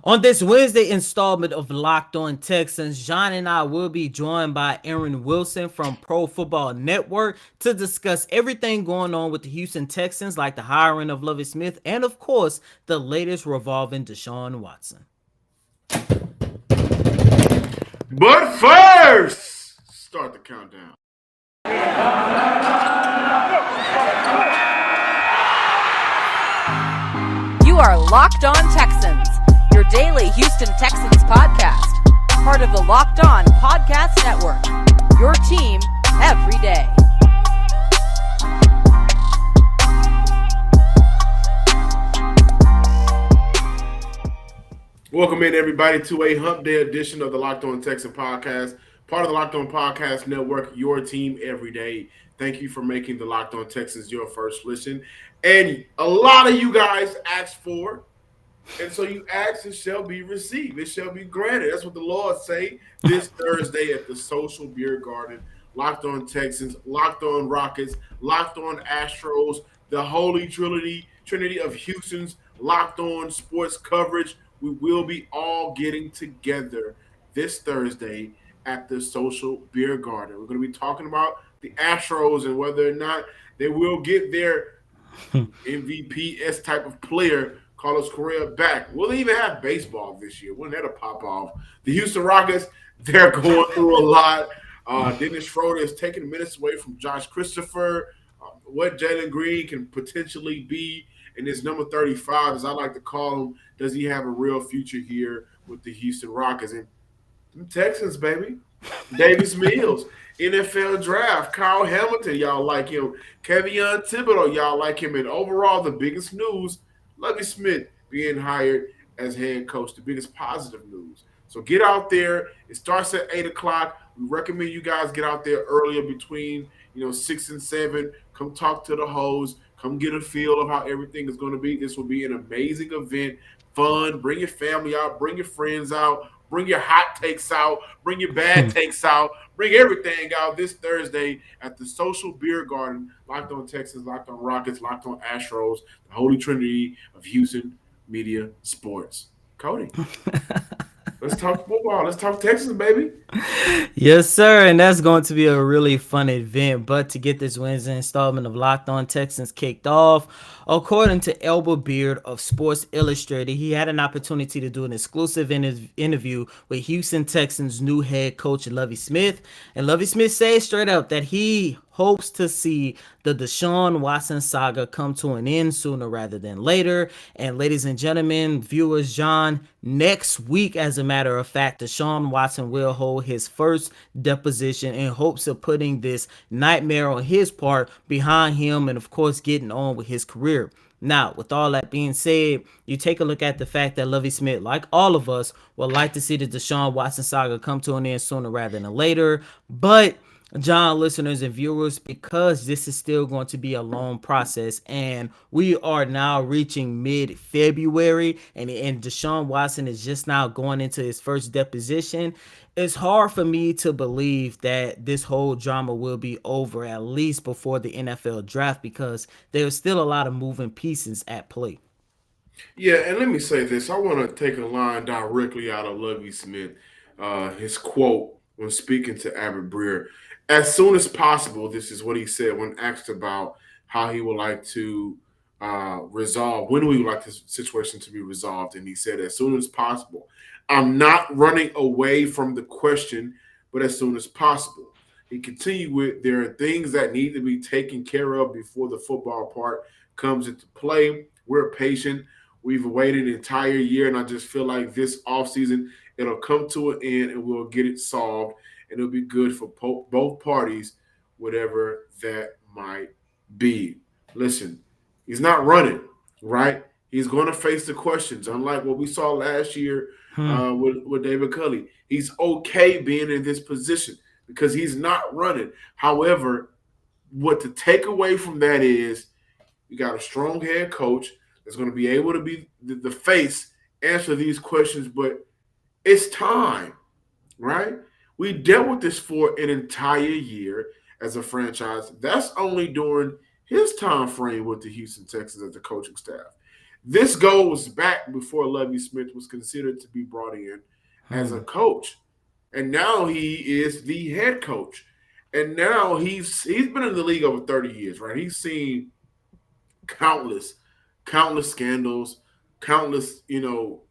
On this Wednesday installment of Locked On Texans, John and I will be joined by Aaron Wilson from Pro Football Network to discuss everything going on with the Houston Texans, like the hiring of Lovie Smith and, of course, the latest revolving Deshaun Watson. But first, start the countdown. You are Locked On Texans, your daily Houston Texans podcast. Part of the Locked On Podcast Network, your team every day. Welcome in, everybody, to a Hump Day edition of the Locked On Texans podcast, part of the Locked On Podcast Network, your team every day. Thank you for making the Locked On Texans your first listen. And a lot of you guys asked for, and so you asked, it shall be received. It shall be granted. That's what the Lord say this Thursday at the Social Beer Garden. Locked On Texans, Locked On Rockets, Locked On Astros, the holy trinity of Houston's Locked On sports coverage. We will be all getting together this Thursday at the Social Beer Garden. We're going to be talking about the Astros and whether or not they will get their MVP-esque type of player, Carlos Correa, back. We'll even have baseball this year. Wouldn't that a pop off? The Houston Rockets, they're going through a lot. Dennis Schroeder is taking minutes away from Josh Christopher. What Jalen Green can potentially be in his number 35, as I like to call him, does he have a real future here with the Houston Rockets? And the Texans, baby. Davis Mills, NFL draft. Kyle Hamilton, y'all like him. Kevion Thibodeau, y'all like him. And overall, the biggest news, Lovie Smith being hired as head coach, the biggest positive news. So get out there. It starts at 8 o'clock. We recommend you guys get out there earlier between 6 and 7. Come talk to the host. Come get a feel of how everything is going to be. This will be an amazing event, fun. Bring your family out. Bring your friends out. Bring your hot takes out. Bring your bad takes out. Bring everything out this Thursday at the Social Beer Garden. Locked On Texans, Locked On Rockets, Locked On Astros, the holy trinity of Houston media sports. Cody. Let's talk football. Let's talk Texans, baby. Yes, sir. And that's going to be a really fun event. But to get this Wednesday installment of Locked On Texans kicked off, according to Elba Beard of Sports Illustrated, he had an opportunity to do an exclusive interview with Houston Texans' new head coach, Lovie Smith. And Lovie Smith said straight up that he hopes to see the Deshaun Watson saga come to an end sooner rather than later. And ladies and gentlemen, viewers, John, next week, as a matter of fact, Deshaun Watson will hold his first deposition in hopes of putting this nightmare on his part behind him and, of course, getting on with his career. Now, with all that being said, you take a look at the fact that Lovie Smith, like all of us, would like to see the Deshaun Watson saga come to an end sooner rather than later. But John, listeners and viewers, because this is still going to be a long process and we are now reaching mid-February and Deshaun Watson is just now going into his first deposition, it's hard for me to believe that this whole drama will be over at least before the NFL draft because there's still a lot of moving pieces at play. Yeah, and let me say this. I want to take a line directly out of Lovie Smith, his quote when speaking to Albert Breer. As soon as possible, this is what he said when asked about how he would like to resolve, when we would like this situation to be resolved. And he said, as soon as possible. I'm not running away from the question, but as soon as possible. He continued with, there are things that need to be taken care of before the football part comes into play. We're patient. We've waited an entire year, and I just feel like this offseason, it'll come to an end and we'll get it solved. And it'll be good for both parties, whatever that might be. Listen, he's not running, right? He's going to face the questions, unlike what we saw last year with David Culley. He's okay being in this position because he's not running. However, what to take away from that is you got a strong head coach that's going to be able to be the face, answer these questions, but it's time, right? We dealt with this for an entire year as a franchise. That's only during his time frame with the Houston Texans as the coaching staff. This goes back before Lovie Smith was considered to be brought in as a coach. And now he is the head coach. And now he's been in the league over 30 years, right? He's seen countless, countless scandals, countless,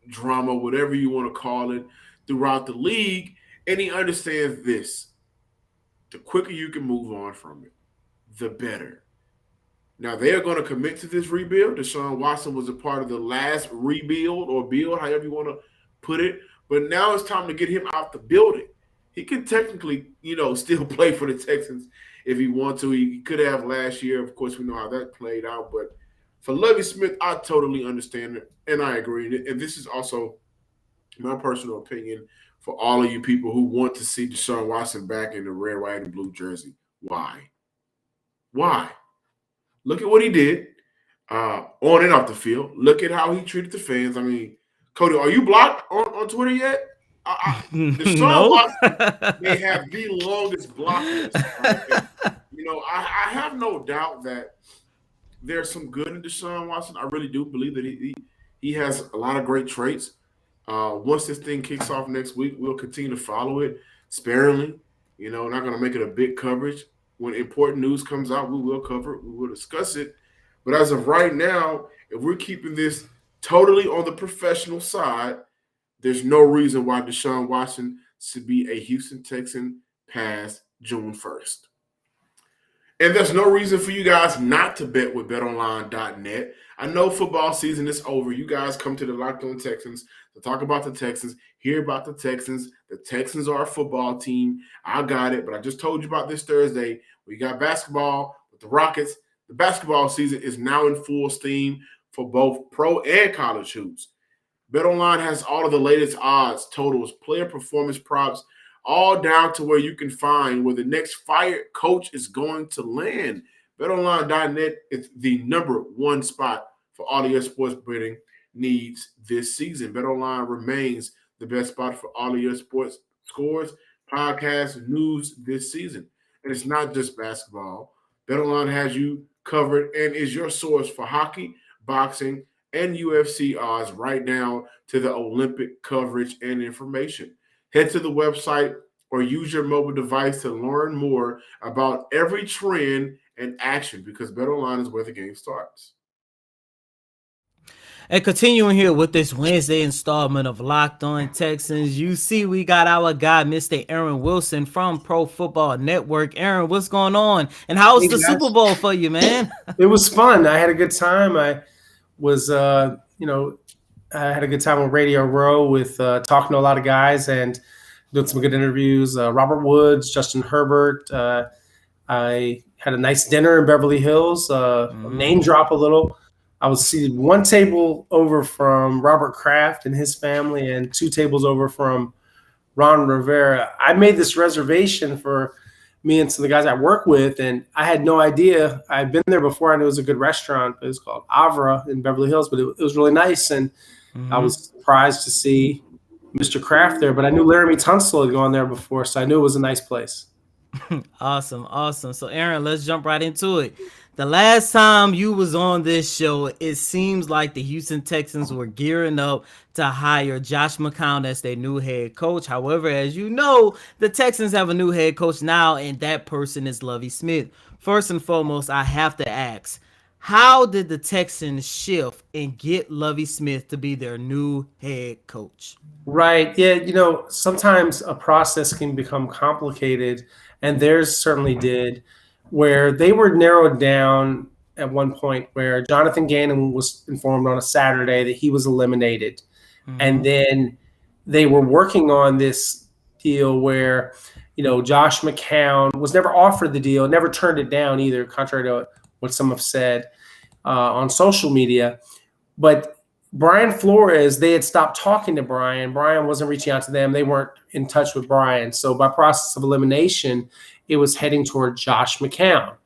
drama, whatever you want to call it, throughout the league. And he understands this. The quicker you can move on from it, the better. Now they are going to commit to this rebuild. Deshaun Watson was a part of the last rebuild or build, however you want to put it. But now it's time to get him out the building. He can technically, still play for the Texans if he wants to. He could have last year. Of course, we know how that played out. But for Lovie Smith, I totally understand it, and I agree. And this is also my personal opinion for all of you people who want to see Deshaun Watson back in the red, white, and blue jersey. Why? Why? Look at what he did on and off the field. Look at how he treated the fans. I mean, Cody, are you blocked on Twitter yet? Deshaun Watson may have the longest block list. Right? I have no doubt that there's some good in Deshaun Watson. I really do believe that he has a lot of great traits. Once this thing kicks off next week, we'll continue to follow it sparingly. Not going to make it a big coverage. When important news comes out, we will cover it. We will discuss it. But as of right now, if we're keeping this totally on the professional side, there's no reason why Deshaun Watson should be a Houston Texan past June 1st. And there's no reason for you guys not to bet with betonline.net. I know football season is over. You guys come to the Locked On Texans to talk about the Texans, hear about the Texans. The Texans are a football team. I got it, but I just told you about this Thursday. We got basketball with the Rockets. The basketball season is now in full steam for both pro and college hoops. BetOnline has all of the latest odds, totals, player performance props, all down to where you can find where the next fired coach is going to land. BetOnline.net is the number one spot for all of your sports betting needs this season. BetOnline remains the best spot for all of your sports scores, podcasts, news this season. And it's not just basketball. BetOnline has you covered and is your source for hockey, boxing, and UFC odds right down to the Olympic coverage and information. Head to the website or use your mobile device to learn more about every trend and action because BetOnline is where the game starts. And continuing here with this Wednesday installment of Locked On Texans, you see we got our guy, Mr. Aaron Wilson from Pro Football Network. Aaron, what's going on? And how was the Super Bowl for you, man? It was fun. I had a good time. I was, I had a good time on Radio Row with talking to a lot of guys and doing some good interviews. Robert Woods, Justin Herbert. I had a nice dinner in Beverly Hills, name drop a little. I was seated one table over from Robert Kraft and his family and two tables over from Ron Rivera. I made this reservation for me and some of the guys I work with, and I had no idea. I'd been there before. I knew it was a good restaurant. It was called Avra in Beverly Hills, but it was really nice, and I was surprised to see Mr. Kraft there, but I knew Laramie Tunsil had gone there before, so I knew it was a nice place. Awesome. So, Aaron, let's jump right into it. The last time you was on this show, it seems like the Houston Texans were gearing up to hire Josh McCown as their new head coach. However, as you know, the Texans have a new head coach now, and that person is Lovie Smith. First and foremost, I have to ask, how did the Texans shift and get Lovie Smith to be their new head coach? Right. Yeah, sometimes a process can become complicated, and theirs certainly did, where they were narrowed down at one point where Jonathan Gannon was informed on a Saturday that he was eliminated. And then they were working on this deal where, Josh McCown was never offered the deal, never turned it down either, contrary to what some have said on social media. But Brian Flores, they had stopped talking to Brian. Brian wasn't reaching out to them. They weren't in touch with Brian. So by process of elimination, it was heading toward Josh McCown.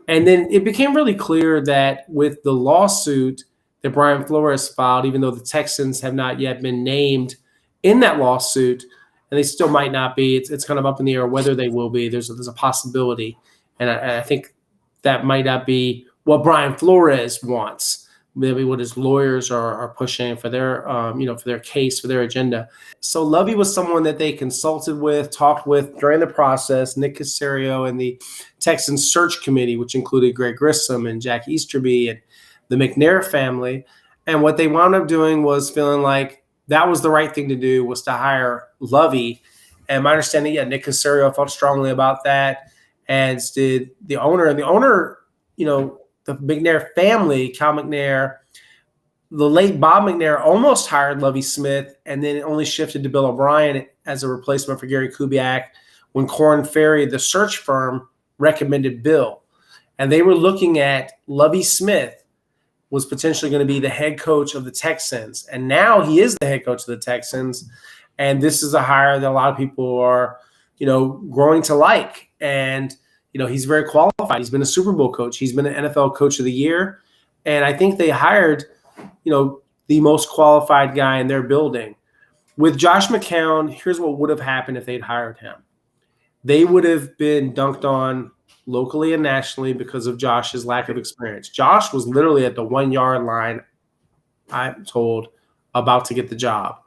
And then it became really clear that with the lawsuit that Brian Flores filed, even though the Texans have not yet been named in that lawsuit, and they still might not be, it's kind of up in the air whether they will be. There's a possibility. And I think that might not be what Brian Flores wants. maybe what his lawyers are pushing for their for their case, for their agenda. So Lovie was someone that they consulted with, talked with during the process. Nick Caserio and the Texans search committee, which included Greg Grissom and Jack Easterby and the McNair family. And what they wound up doing was feeling like that was the right thing to do, was to hire Lovie. And my understanding, Nick Caserio felt strongly about that, as did the owner. And the owner, the McNair family, Cal McNair, the late Bob McNair almost hired Lovie Smith, and then it only shifted to Bill O'Brien as a replacement for Gary Kubiak when Korn Ferry, the search firm, recommended Bill. And they were looking at Lovie Smith was potentially going to be the head coach of the Texans. And now he is the head coach of the Texans. And this is a hire that a lot of people are, growing to like. And he's very qualified. He's been a Super Bowl coach. He's been an NFL Coach of the Year. And I think they hired, the most qualified guy in their building. With Josh McCown, here's what would have happened if they'd hired him. They would have been dunked on locally and nationally because of Josh's lack of experience. Josh was literally at the 1 yard line, I'm told, about to get the job.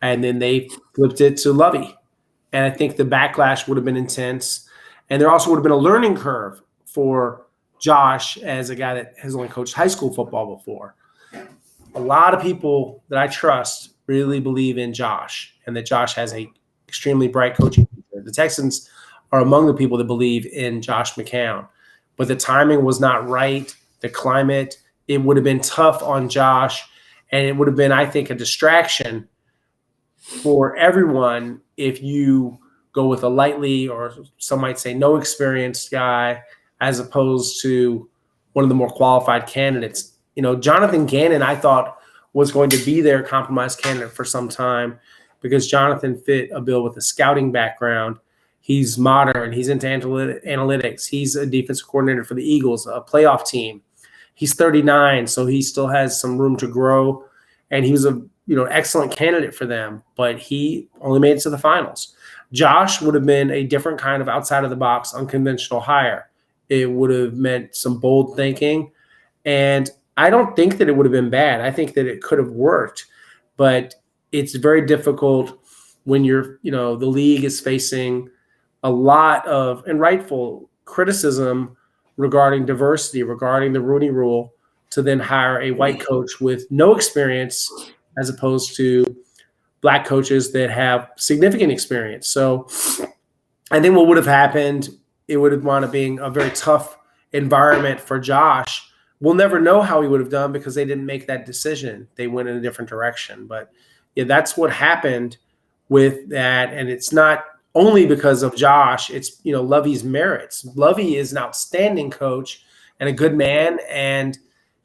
And then they flipped it to Lovie. And I think the backlash would have been intense. And there also would have been a learning curve for Josh as a guy that has only coached high school football before. A lot of people that I trust really believe in Josh and that Josh has a extremely bright coaching future. The Texans are among the people that believe in Josh McCown. But the timing was not right. The climate, it would have been tough on Josh. And it would have been, I think, a distraction for everyone if you go with a lightly, or some might say no experienced guy, as opposed to one of the more qualified candidates. Jonathan Gannon, I thought, was going to be their compromise candidate for some time because Jonathan fit a bill with a scouting background. He's modern. He's into analytics. He's a defensive coordinator for the Eagles, a playoff team. He's 39, so he still has some room to grow. And he was a excellent candidate for them, but he only made it to the finals. Josh would have been a different kind of outside-of-the-box, unconventional hire. It would have meant some bold thinking. And I don't think that it would have been bad. I think that it could have worked. But it's very difficult when the league is facing a lot of, and rightful, criticism regarding diversity, regarding the Rooney Rule, to then hire a white coach with no experience as opposed to black coaches that have significant experience. So I think what would have happened, it would have wound up being a very tough environment for Josh. We'll never know how he would have done because they didn't make that decision. They went in a different direction. But that's what happened with that. And it's not only because of Josh. It's, Lovie's merits. Lovie is an outstanding coach and a good man and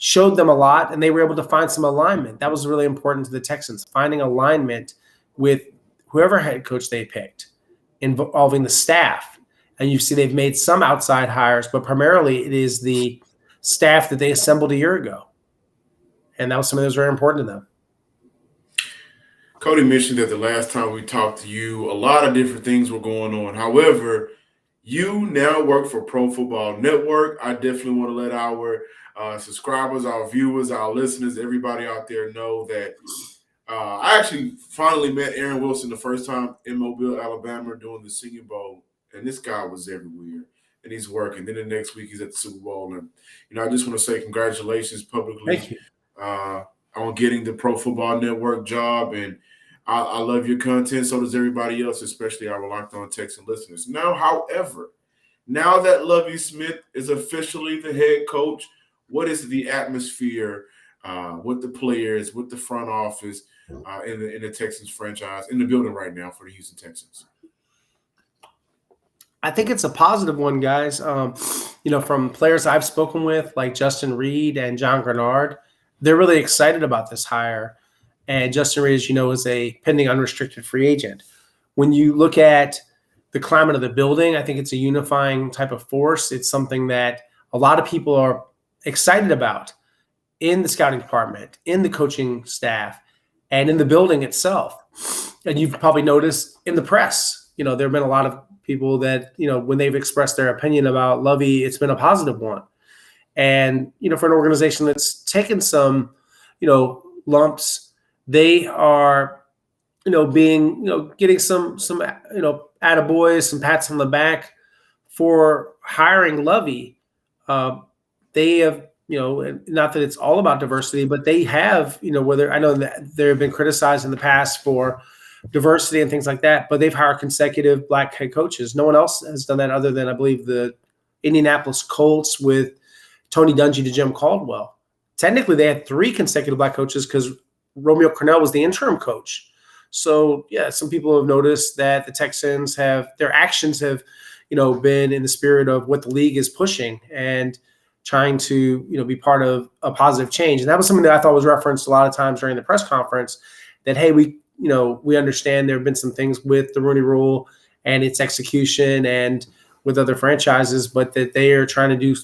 showed them a lot, and they were able to find some alignment. That was really important to the Texans, finding alignment with whoever head coach they picked, involving the staff. And you see they've made some outside hires, but primarily it is the staff that they assembled a year ago. And that was something that was very important to them. Cody mentioned that the last time we talked to you, a lot of different things were going on. However, you now work for Pro Football Network. I definitely want to let our subscribers, our viewers, our listeners, everybody out there know that I actually finally met Aaron Wilson the first time in Mobile, Alabama during the Senior Bowl. And this guy was everywhere. And he's working. Then the next week he's at the Super Bowl. And, I just want to say congratulations publicly. Thank you. On getting the Pro Football Network job. And I love your content. So does everybody else, especially our Locked On Texan listeners. Now, however, now that Lovie Smith is officially the head coach, what is the atmosphere with the players, with the front office in the Texans franchise, in the building right now for the Houston Texans? I think it's a positive one, guys. From players I've spoken with, like Justin Reed and John Grenard, they're really excited about this hire. And Justin Reed, as you know, is a pending unrestricted free agent. When you look at the climate of the building, I think it's a unifying type of force. It's something that a lot of people are excited about in the scouting department, in the coaching staff, and in the building itself. And you've probably noticed in the press, there have been a lot of people that, when they've expressed their opinion about Lovie, it's been a positive one. And, for an organization that's taken some, lumps, they are, getting some, attaboys, some pats on the back for hiring Lovie. They have, not that it's all about diversity, but they have, whether I know that there have been criticized in the past for diversity and things like that, but they've hired consecutive black head coaches. No one else has done that other than, I believe, the Indianapolis Colts with Tony Dungy to Jim Caldwell. Technically, they had 3 consecutive black coaches because Romeo Crennel was the interim coach. So, yeah, some people have noticed that the Texans their actions have, been in the spirit of what the league is pushing and trying to, be part of a positive change. And that was something that I thought was referenced a lot of times during the press conference that, hey, we understand there have been some things with the Rooney Rule and its execution and with other franchises, but that they are trying to do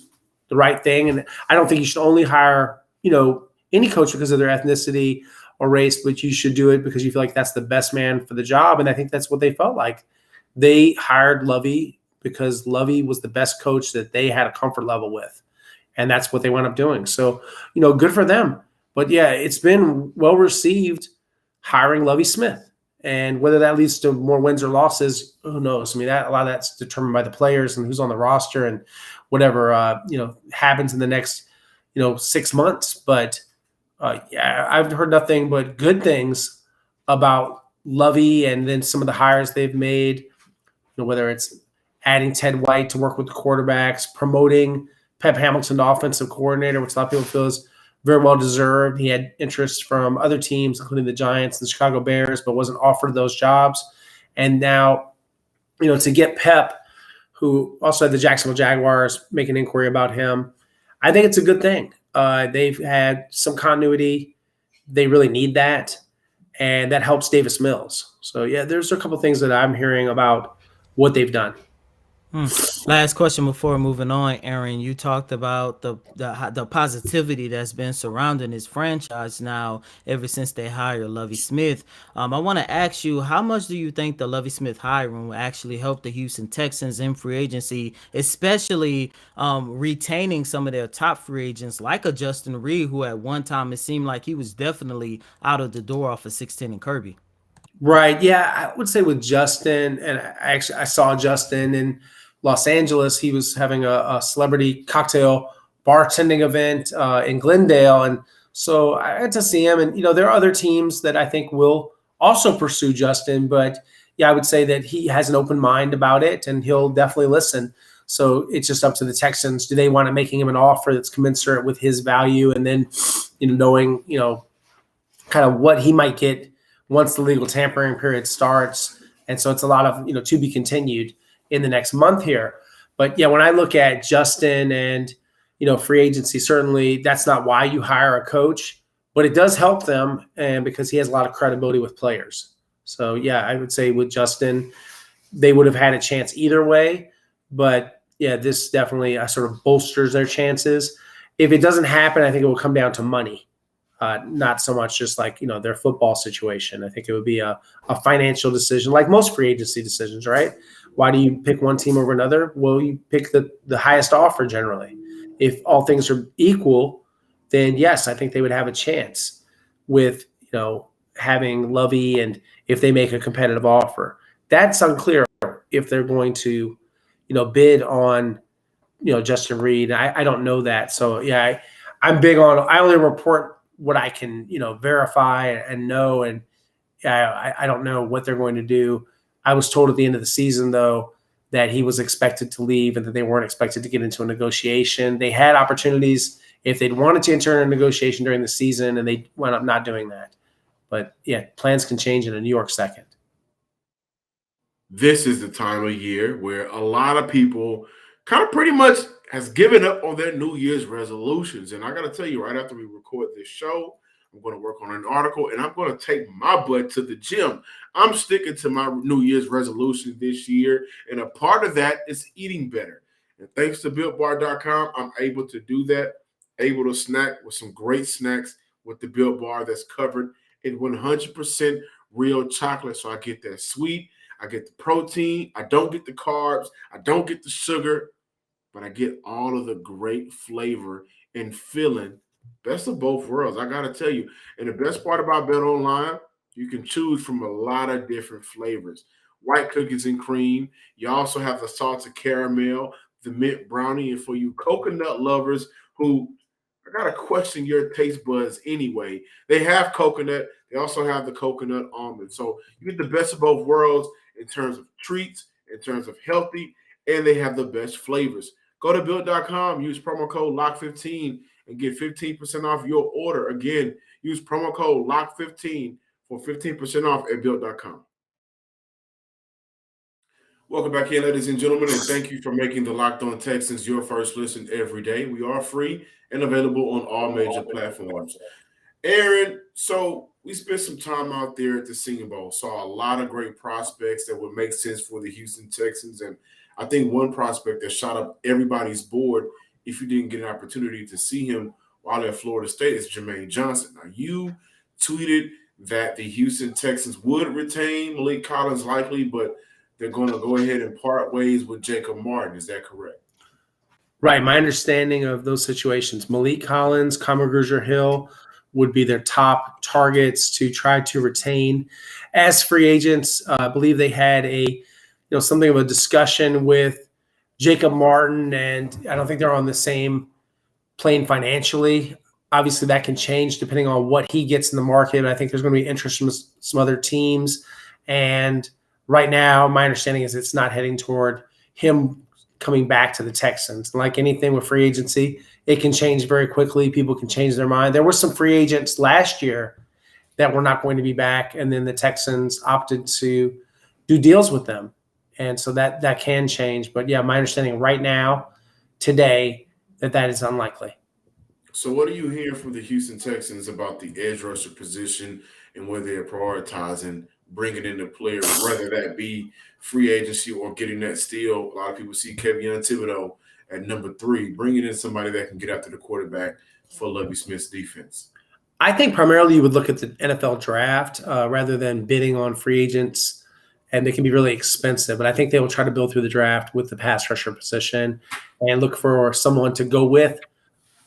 the right thing. And I don't think you should only hire, any coach because of their ethnicity or race, but you should do it because you feel like that's the best man for the job. And I think that's what they felt like. They hired Lovie because Lovie was the best coach that they had a comfort level with. And that's what they wound up doing. So, good for them. But yeah, it's been well received hiring Lovie Smith. And whether that leads to more wins or losses, who knows? I mean, a lot of that's determined by the players and who's on the roster and whatever, happens in the next, 6 months. But yeah, I've heard nothing but good things about Lovie and then some of the hires they've made, whether it's adding Ted White to work with the quarterbacks, promoting Pep Hamilton to offensive coordinator, which a lot of people feel is very well deserved. He had interest from other teams, including the Giants and the Chicago Bears, but wasn't offered those jobs. And now, to get Pep, who also had the Jacksonville Jaguars, make an inquiry about him, I think it's a good thing. They've had some continuity. They really need that. And that helps Davis Mills. So, yeah, there's a couple of things that I'm hearing about what they've done. Last question before moving on, Aaron. You talked about the positivity that's been surrounding his franchise now ever since they hired Lovie Smith. I want to ask you, how much do you think the Lovie Smith hiring will actually help the Houston Texans in free agency, especially retaining some of their top free agents like a Justin Reed, who at one time it seemed like he was definitely out of the door off of 6'10" and Kirby. Right. Yeah, I would say with Justin, and I saw Justin in Los Angeles. He was having a celebrity cocktail bartending event in Glendale. And so I had to see him. And, there are other teams that I think will also pursue Justin. But, yeah, I would say that he has an open mind about it, and he'll definitely listen. So it's just up to the Texans. Do they want to making him an offer that's commensurate with his value? And then, knowing, kind of what he might get once the legal tampering period starts. And so it's a lot of, to be continued in the next month here. But yeah, when I look at Justin and, free agency, certainly that's not why you hire a coach, but it does help them. And because he has a lot of credibility with players. So yeah, I would say with Justin, they would have had a chance either way. But yeah, this definitely sort of bolsters their chances. If it doesn't happen, I think it will come down to money. Not so much just like, their football situation. I think it would be a financial decision, like most free agency decisions, right? Why do you pick one team over another? Well, you pick the highest offer generally. If all things are equal, then yes, I think they would have a chance with, having Lovie, and if they make a competitive offer. That's unclear if they're going to, bid on, Justin Reed. I don't know that. So yeah, I'm big on, I only report what I can, verify and know. And I don't know what they're going to do. I was told at the end of the season, though, that he was expected to leave and that they weren't expected to get into a negotiation. They had opportunities if they'd wanted to enter a negotiation during the season, and they wound up not doing that. But yeah, plans can change in a New York second. This is the time of year where a lot of people kind of pretty much has given up on their New Year's resolutions. And I got to tell you, right after we record this show, I'm going to work on an article, and I'm going to take my butt to the gym. I'm sticking to my New Year's resolution this year, and a part of that is eating better. And thanks to BuiltBar.com, I'm able to do that, able to snack with some great snacks with the Built Bar that's covered in 100% real chocolate. So I get that sweet, I get the protein, I don't get the carbs, I don't get the sugar, but I get all of the great flavor and feeling. Best of both worlds. I gotta tell you. And the best part about Bet Online, you can choose from a lot of different flavors. White cookies and cream. You also have the salted caramel, the mint brownie, and for you coconut lovers who I gotta question your taste buds anyway. They have coconut. They also have the coconut almond. So you get the best of both worlds in terms of treats, in terms of healthy, and they have the best flavors. Go to build.com, use promo code LOCK15 and get 15% off your order. Again, use promo code LOCK15 for 15% off at build.com. Welcome back in, ladies and gentlemen, and thank you for making the Locked On Texans your first listen every day. We are free and available on all major platforms. Aaron, so we spent some time out there at the Senior Bowl, saw a lot of great prospects that would make sense for the Houston Texans, and I think one prospect that shot up everybody's board, if you didn't get an opportunity to see him while at Florida State, is Jermaine Johnson. Now, you tweeted that the Houston Texans would retain Malik Collins likely, but they're going to go ahead and part ways with Jacob Martin. Is that correct? Right. My understanding of those situations, Malik Collins, Grugier Hill would be their top targets to try to retain as free agents. I believe they had something of a discussion with Jacob Martin, and I don't think they're on the same plane financially. Obviously, that can change depending on what he gets in the market. I think there's going to be interest from some other teams. And right now, my understanding is it's not heading toward him coming back to the Texans. Like anything with free agency, it can change very quickly. People can change their mind. There were some free agents last year that were not going to be back, and then the Texans opted to do deals with them. And so that can change. But, yeah, my understanding right now, today, that is unlikely. So what are you hearing from the Houston Texans about the edge rusher position and where they're prioritizing bringing in the players, whether that be free agency or getting that steal? A lot of people see Kevin Thibodeau at number 3, bringing in somebody that can get after the quarterback for Lovie Smith's defense. I think primarily you would look at the NFL draft rather than bidding on free agents, and they can be really expensive. But I think they will try to build through the draft with the pass rusher position and look for someone to go with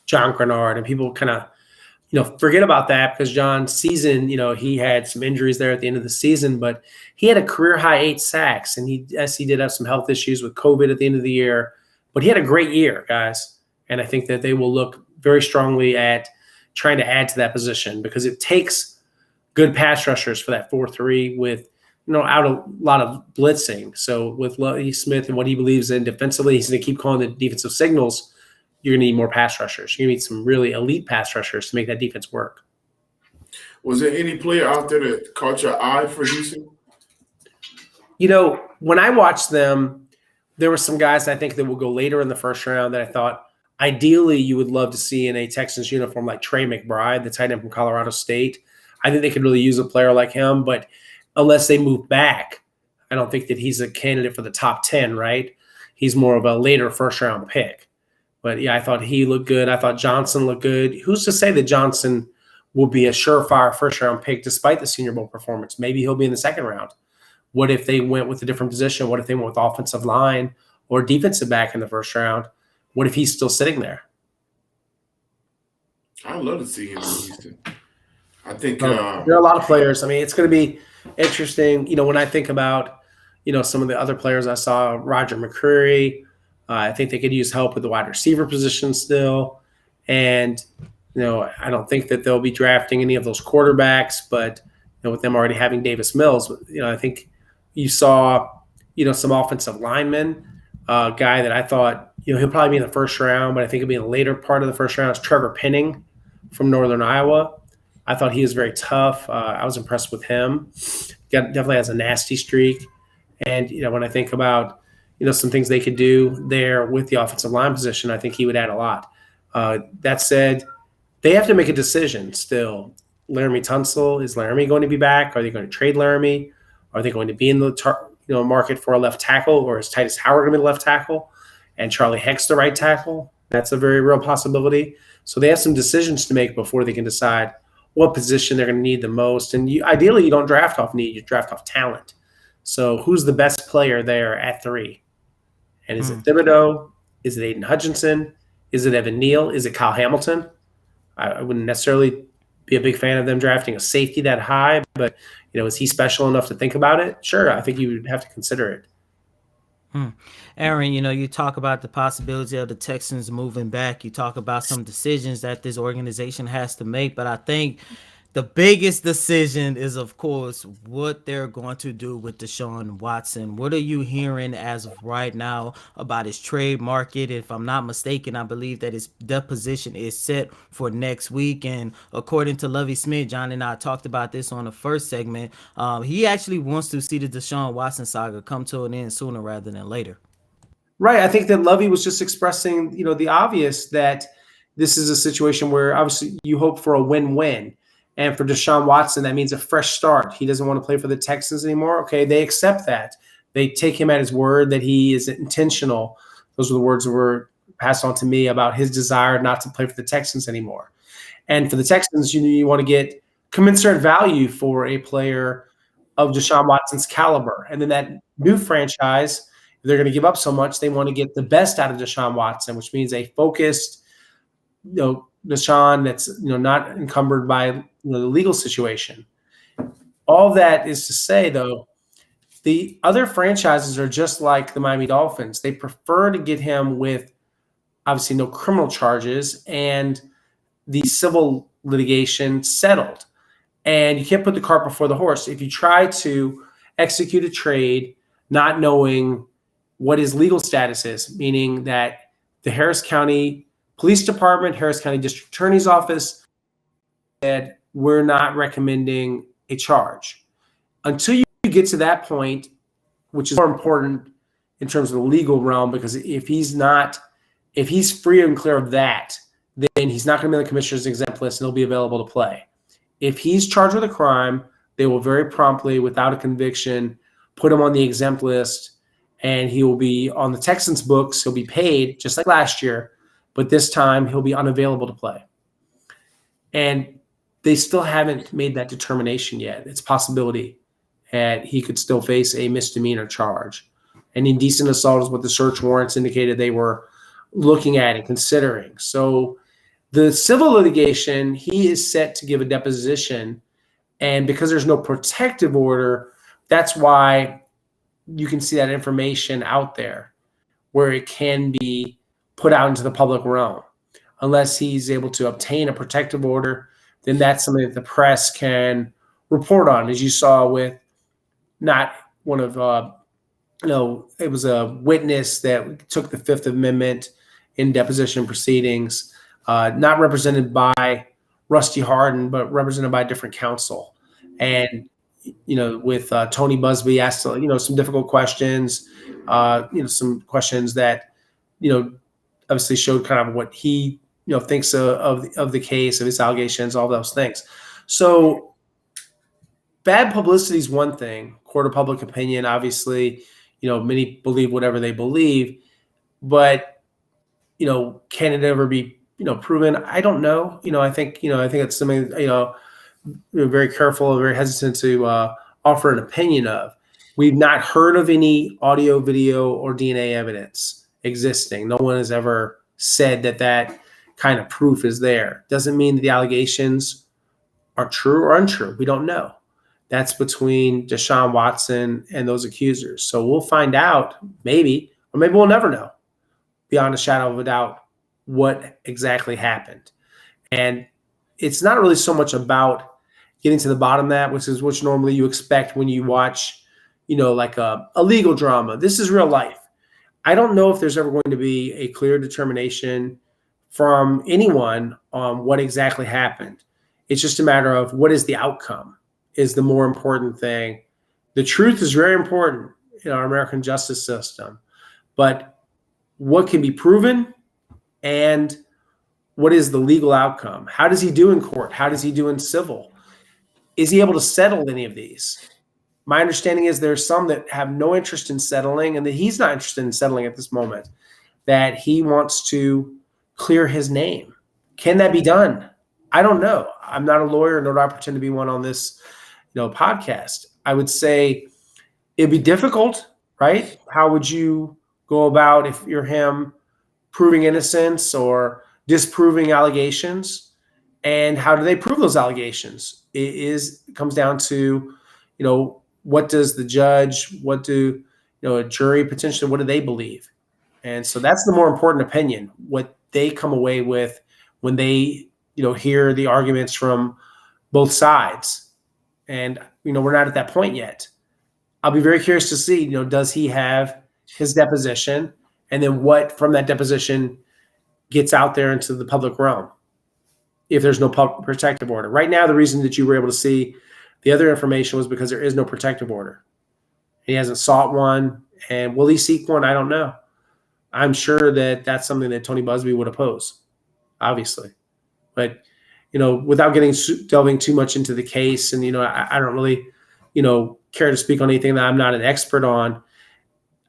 John Grenard. And people kind of forget about that because John's season, he had some injuries there at the end of the season, but he had a career high 8 sacks, and he did have some health issues with COVID at the end of the year, but he had a great year, guys. And I think that they will look very strongly at trying to add to that position because it takes good pass rushers for that 4-3 with, out a lot of blitzing. So with Lovie Smith and what he believes in defensively, he's going to keep calling the defensive signals. You're going to need more pass rushers. You're going to need some really elite pass rushers to make that defense work. Was there any player out there that caught your eye for Houston? When I watched them, there were some guys I think that will go later in the first round that I thought ideally you would love to see in a Texans uniform, like Trey McBride, the tight end from Colorado State. I think they could really use a player like him, but unless they move back, I don't think that he's a candidate for the top 10, right? He's more of a later first-round pick. But, yeah, I thought he looked good. I thought Johnson looked good. Who's to say that Johnson will be a surefire first-round pick despite the Senior Bowl performance? Maybe he'll be in the second round. What if they went with a different position? What if they went with offensive line or defensive back in the first round? What if he's still sitting there? I'd love to see him in Houston. I think there are a lot of players. I mean, it's going to be interesting. When I think about, some of the other players I saw, Roger McCreary, I think they could use help with the wide receiver position still. And, I don't think that they'll be drafting any of those quarterbacks, but, with them already having Davis Mills, I think you saw, some offensive linemen, guy that I thought, he'll probably be in the first round, but I think he'll be in the later part of the first round is Trevor Penning from Northern Iowa. I thought he was very tough. I was impressed with him. Definitely has a nasty streak. And, when I think about, some things they could do there with the offensive line position, I think he would add a lot. That said, they have to make a decision still. Laramie Tunsil, is Laramie going to be back? Are they going to trade Laramie? Are they going to be in the market for a left tackle, or is Titus Howard going to be the left tackle and Charlie Heck's the right tackle? That's a very real possibility. So they have some decisions to make before they can decide what position they're going to need the most. And ideally, you don't draft off need, you draft off talent. So who's the best player there at 3? And is it Thibodeau? Is it Aiden Hutchinson? Is it Evan Neal? Is it Kyle Hamilton? I wouldn't necessarily be a big fan of them drafting a safety that high, but is he special enough to think about it? Sure, I think you would have to consider it. Aaron, you talk about the possibility of the Texans moving back. You talk about some decisions that this organization has to make, but I think the biggest decision is, of course, what they're going to do with Deshaun Watson. What are you hearing as of right now about his trade market? If I'm not mistaken, I believe that his deposition is set for next week. And according to Lovie Smith, John and I talked about this on the first segment. He actually wants to see the Deshaun Watson saga come to an end sooner rather than later. Right. I think that Lovey was just expressing, the obvious, that this is a situation where obviously you hope for a win-win. And for Deshaun Watson, that means a fresh start. He doesn't want to play for the Texans anymore. Okay, they accept that. They take him at his word that he is intentional. Those are the words that were passed on to me about his desire not to play for the Texans anymore. And for the Texans, you want to get commensurate value for a player of Deshaun Watson's caliber. And then that new franchise, they're going to give up so much, they want to get the best out of Deshaun Watson, which means a focused, Deshaun that's not encumbered by the legal situation. All that is to say, though, the other franchises are just like the Miami Dolphins. They prefer to get him with obviously no criminal charges and the civil litigation settled. And you can't put the cart before the horse. If you try to execute a trade not knowing what his legal status is, meaning that the Harris County Police Department, Harris County District Attorney's Office said, we're not recommending a charge. Until you get to that point, which is more important in terms of the legal realm, because if he's free and clear of that, then he's not going to be on the commissioner's exempt list and he'll be available to play. If he's charged with a crime, they will very promptly, without a conviction, put him on the exempt list, and he will be on the Texans' books. He'll be paid just like last year, but this time he'll be unavailable to play. And they still haven't made that determination yet. It's a possibility that he could still face a misdemeanor charge. And indecent assault is what the search warrants indicated they were looking at and considering. So the civil litigation, he is set to give a deposition. And because there's no protective order, that's why you can see that information out there where it can be put out into the public realm. Unless he's able to obtain a protective order, then that's something that the press can report on, as you saw with not one of, it was a witness that took the Fifth Amendment in deposition proceedings, not represented by Rusty Hardin, but represented by a different counsel. And, with Tony Busby asked, some difficult questions, some questions that, obviously showed kind of what he, thinks of the case, of his allegations, all those things. So bad publicity is one thing. Court of public opinion, obviously, many believe whatever they believe, but, can it ever be, proven? I don't know. I think it's something, very careful and very hesitant to offer an opinion of. We've not heard of any audio, video, or DNA evidence existing. No one has ever said that kind of proof is there. Doesn't mean that the allegations are true or untrue. We don't know. That's between Deshaun Watson and those accusers. So we'll find out, maybe, or maybe we'll never know, beyond a shadow of a doubt, what exactly happened. And it's not really so much about getting to the bottom of that, which normally you expect when you watch, like a legal drama. This is real life. I don't know if there's ever going to be a clear determination from anyone on what exactly happened. It's just a matter of what is the outcome is the more important thing. The truth is very important in our American justice system, but what can be proven and what is the legal outcome? How does he do in court? How does he do in civil? Is he able to settle any of these? My understanding is there's some that have no interest in settling and that he's not interested in settling at this moment, that he wants to clear his name. Can that be done? I don't know. I'm not a lawyer, nor do I pretend to be one on this, podcast. I would say it'd be difficult, right? How would you go about if you're him proving innocence or disproving allegations, and how do they prove those allegations? It comes down to, what does the judge, what do a jury potentially, what do they believe? And so that's the more important opinion, what they come away with when they hear the arguments from both sides. And we're not at that point yet. I'll be very curious to see, does he have his deposition, and then what from that deposition gets out there into the public realm if there's no public protective order. Right now, the reason that you were able to see the other information was because there is no protective order. He hasn't sought one, and will he seek one? I don't know. I'm sure that that's something that Tony Busby would oppose, obviously. But, without delving too much into the case, and, I don't really, care to speak on anything that I'm not an expert on.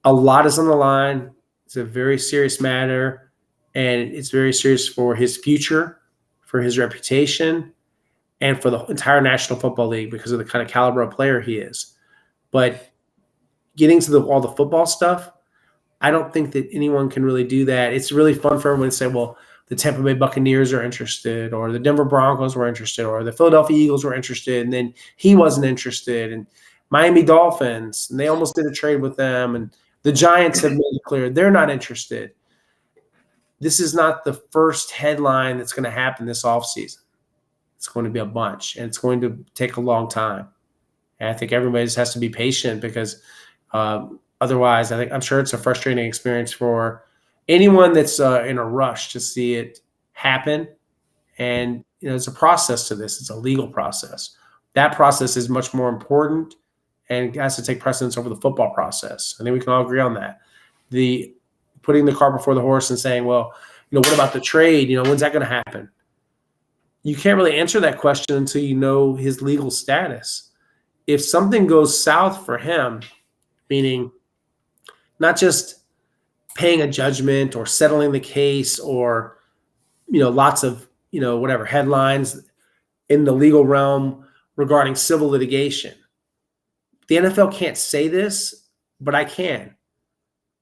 A lot is on the line. It's a very serious matter, and it's very serious for his future, for his reputation, and for the entire National Football League because of the kind of caliber of player he is. But getting to all the football stuff, I don't think that anyone can really do that. It's really fun for everyone to say, well, the Tampa Bay Buccaneers are interested, or the Denver Broncos were interested, or the Philadelphia Eagles were interested, and then he wasn't interested, and Miami Dolphins, and they almost did a trade with them, and the Giants have made it clear they're not interested. This is not the first headline that's going to happen this offseason. It's going to be a bunch, and it's going to take a long time. And I think everybody just has to be patient because otherwise, I'm sure it's a frustrating experience for anyone that's in a rush to see it happen. And it's a process to this. It's a legal process. That process is much more important and has to take precedence over the football process. I think we can all agree on that. The putting the cart before the horse and saying, well, what about the trade? When's that going to happen? You can't really answer that question until you know his legal status. If something goes south for him, meaning not just paying a judgment or settling the case or, lots of, whatever headlines in the legal realm regarding civil litigation. The NFL can't say this, but I can.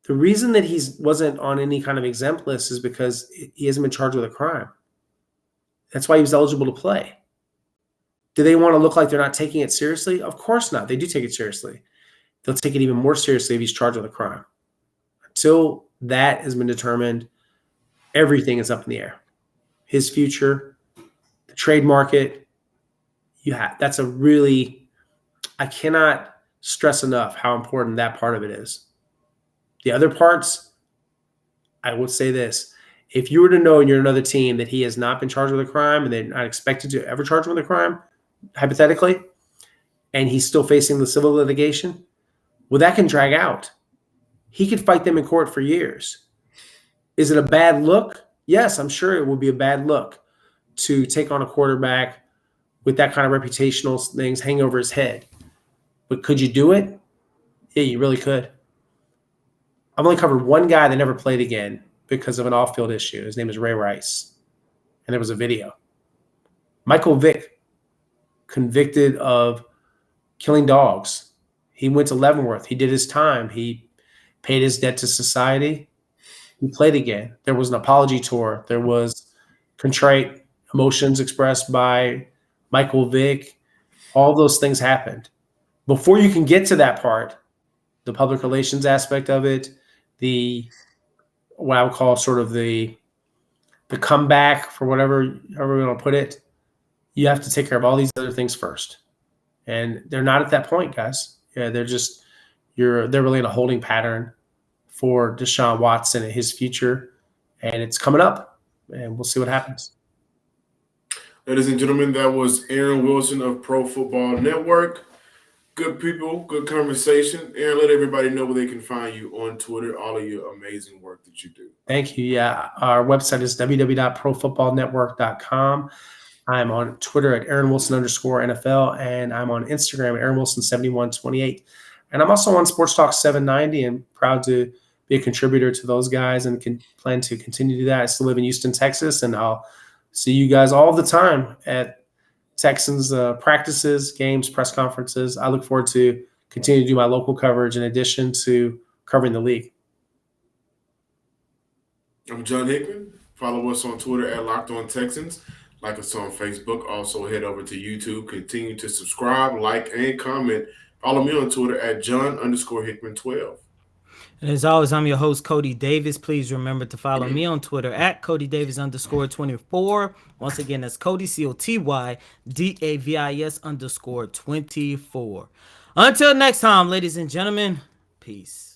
The reason that he wasn't on any kind of exempt list is because he hasn't been charged with a crime. That's why he was eligible to play. Do they want to look like they're not taking it seriously? Of course not. They do take it seriously. They'll take it even more seriously if he's charged with a crime. Until that has been determined, everything is up in the air. His future, the trade market, that's a really, I cannot stress enough how important that part of it is. The other parts, I would say this. If you were to know and you're another team that he has not been charged with a crime and they're not expected to ever charge him with a crime, hypothetically, and he's still facing the civil litigation, well, that can drag out. He could fight them in court for years. Is it a bad look? Yes, I'm sure it would be a bad look to take on a quarterback with that kind of reputational things hanging over his head. But could you do it? Yeah, you really could. I've only covered one guy that never played again because of an off-field issue. His name is Ray Rice. And there was a video. Michael Vick, convicted of killing dogs. He went to Leavenworth. He did his time. He paid his debt to society. He played again. There was an apology tour. There was contrite emotions expressed by Michael Vick. All those things happened. Before you can get to that part, the public relations aspect of it, what I would call sort of the comeback for however we want to put it, you have to take care of all these other things first. And they're not at that point, guys. Yeah, they're really in a holding pattern for Deshaun Watson and his future. And it's coming up, and we'll see what happens. Ladies and gentlemen, that was Aaron Wilson of Pro Football Network. Good people, good conversation. Aaron, let everybody know where they can find you on Twitter, all of your amazing work that you do. Thank you. Yeah, our website is www.profootballnetwork.com. I'm on Twitter at @AaronWilson_NFL, and I'm on Instagram at AaronWilson7128. And I'm also on Sports Talk 790 and proud to be a contributor to those guys and can plan to continue to do that. I still live in Houston, Texas, and I'll see you guys all the time at Texans practices, games, press conferences. I look forward to continue to do my local coverage in addition to covering the league. I'm John Hickman. Follow us on Twitter at Locked On Texans. Like us on Facebook. Also head over to YouTube. Continue to subscribe, like, and comment. Follow me on Twitter at John_Hickman12. And as always, I'm your host, Cody Davis. Please remember to follow me on Twitter at CodyDavis_24. Once again, that's Cody, COTYDAVIS_24. Until next time, ladies and gentlemen, peace.